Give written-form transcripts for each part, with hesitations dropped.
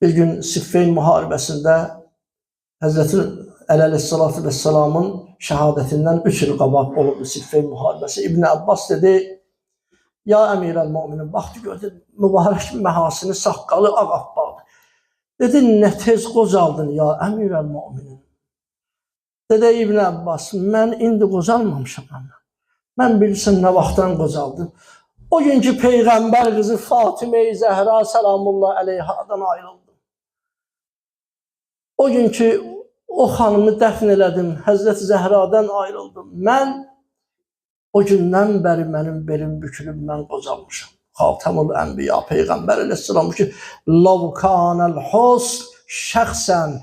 Bir gün Siffin müharibəsində Həzrəti Əli əleyhissalatu vesselamın şəhadətindən 3 il qabaq olubdu Siffin müharibəsi. İbn Abbas dedi, ya əmirəl müminin, baxdı gördü, mübarək məhasini, saqqalı ağappaqdır. Dedi, nə tez qocaldın ya əmirəl müminin. Dedi, İbn Abbas, mən indi qocalmamışam. Mən bilirsən nə vaxtdan qocaldım. O günkü Peyğəmbər qızı Fatimə-i Zəhra salamullah əleyhadan ayrıldı. O günkü o xanımı dəfn elədim, Həzrət Zəhradan ayrıldım. Mən o gündən bəri mənim belim bükülüb, mən qocalmışam. Xatamul Ənbiya Peyğəmbər əleyhissalam ki, Lavkanəl husn şəxsən,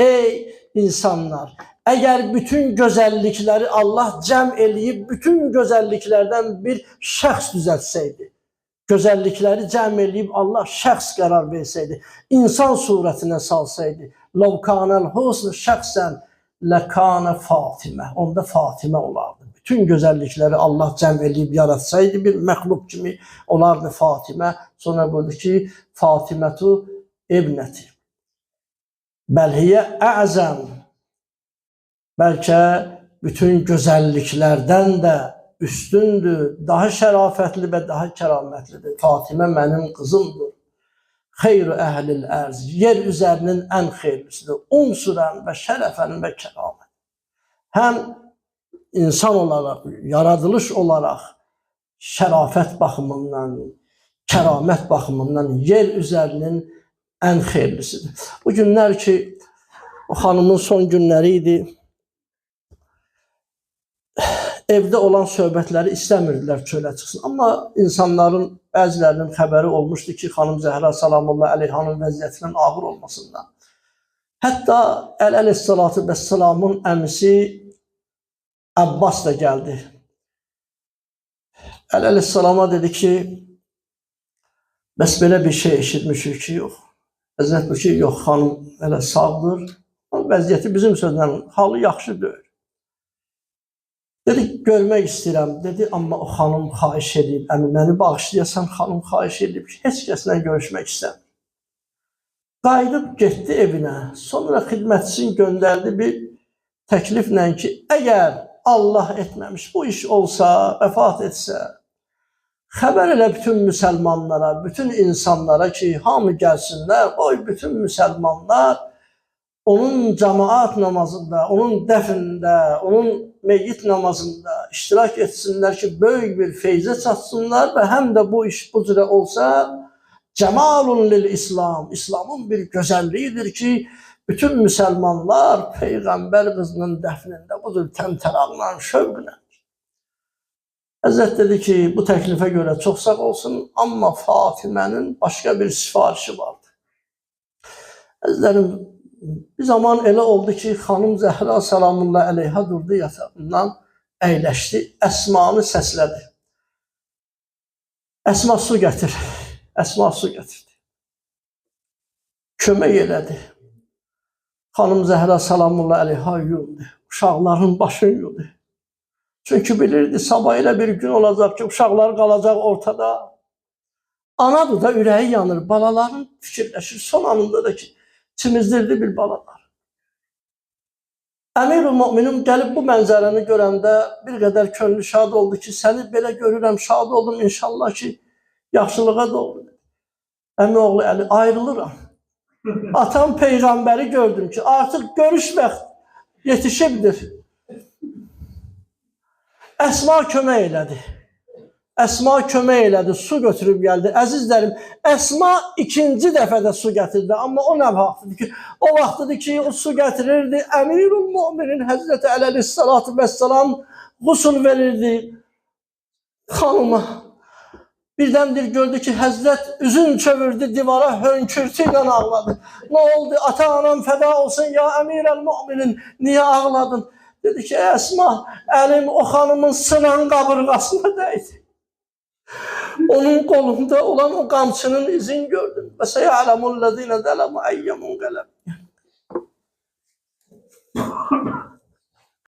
ey insanlar, əgər bütün gözəllikləri Allah cəm eləyib, bütün gözəlliklərdən bir şəxs düzəltsəydi, gözəllikləri cəm eləyib Allah şəxs qərar versəydi, insan surətinə salsaydı, Lavkanəl husn şəxsən ləkanə Fatimə, onda Fatimə olardı. Bütün gözəllikləri Allah cəm eləyib yaratsaydı, bir məxluq kimi olardı Fatimə. Sonra buyurdu ki, Fatimətu ibnəti. Bəlhiyə əzəm. Bəlkə bütün gözəlliklərdən də üstündür, daha şərafətli və daha kəramətlidir. Fatimə mənim qızımdır. Xeyr-i əhlil ərz, yer üzərinin ən xeyirlisidir. Unsurən və şərəfən və kəramət. Həm insan olaraq, yaradılış olaraq, şərafət baxımından, kəramət baxımından yer üzərinin ən xeyirlisidir. Bu günlər ki, o xanımın son günləri idi. Evdə olan söhbətləri istəmirdilər çölə çıxsın. Amma insanların bəzilərinin xəbəri olmuşdu ki, xanım Zəhra salamullah əleyhanın vəziyyətinin ağır olmasından. Hətta Əli əleyhissalatu vesselamın əmisi Abbas da gəldi. Əli əleyhissalama dedi ki, bəs belə bir şey eşitmişik ki, yox. Həzrət bu ki, yox, xanım elə sağdır. Vəziyyəti bizim sözlə, halı yaxşı deyil. Dedi, görmək istəyirəm, dedi, amma o xanım xahiş edib, əmi, məni bağışlayasan, xanım xahiş edib ki, heç kəslə görüşmək istəmir. Qayıdıb getdi evinə, sonra xidmətçisini göndərdi bir təkliflə ki, əgər Allah etməmiş bu iş olsa, vəfat etsə, xəbər elə bütün müsəlmanlara, bütün insanlara ki, hamı gəlsinlər, oy bütün müsəlmanlar onun cemaat namazında, onun dəfnində, onun meyyit namazında iştirak etsinlər ki, böyük bir feyzə çatsınlar və həm də bu iş bu cürə olsa, cəmalun lil-İslam, İslamın bir gözəlliyidir ki, bütün müsəlmanlar Peyğəmbər qızının dəfnində bu cür təmtəraqla, şövqlə. Həzrət dedi ki, bu təklifə görə çox sağ olsun, amma Fatimənin başqa bir sifarişi vardı. Həzrətlərim, bir zaman elə oldu ki, xanım Zəhra salamullah əleyha durdu yatağından, əyləşdi, Əsmanı səslədi. Əsma su gətir. Əsma su gətirdi. Kömək elədi. Xanım Zəhra salamullah əleyha yuyuldu. Uşaqların başını yuyuldu. Çünki bilirdi, sabah elə bir gün olacaq ki, uşaqlar qalacaq ortada. Anadır da ürəyi yanır, balaların fikirləşir. Son anında da ki, çimizdirdi bir balalar. Əmir-ül müminin gəlib bu mənzərəni görəndə bir qədər könlü şad oldu ki, səni belə görürəm, şad oldum inşallah ki, yaxşılığa doğru. Əmi oğlu Əli, ayrılıram. Atam Peyğəmbəri gördüm ki, artıq görüş vaxt yetişibdir. Əsma kömək elədi. Əsma kömək elədi, su götürüb gəldi. Əzizlərim, Əsma ikinci dəfə də su gətirdi. Amma o nə vaxtıdır ki, o vaxtıdır ki, o su gətirirdi. Əmir-ül müminin Həzrəti Əli əleyhissalatu vesselam qusul verirdi xanıma. Birdən-bir gördü ki, Həzrət üzün çövürdü divara, hönkürtü ilə ağladı. Nə oldu? Ata-anam fəda olsun ya Əmir-ül müminin, niyə ağladın? Dedi ki, Əsma, əlim o xanımın sınan qabırğasına dəydi. Onun qolunda olan o qamçının izini gördüm. Və səyələmullezine zələmu əyyəmun qələb.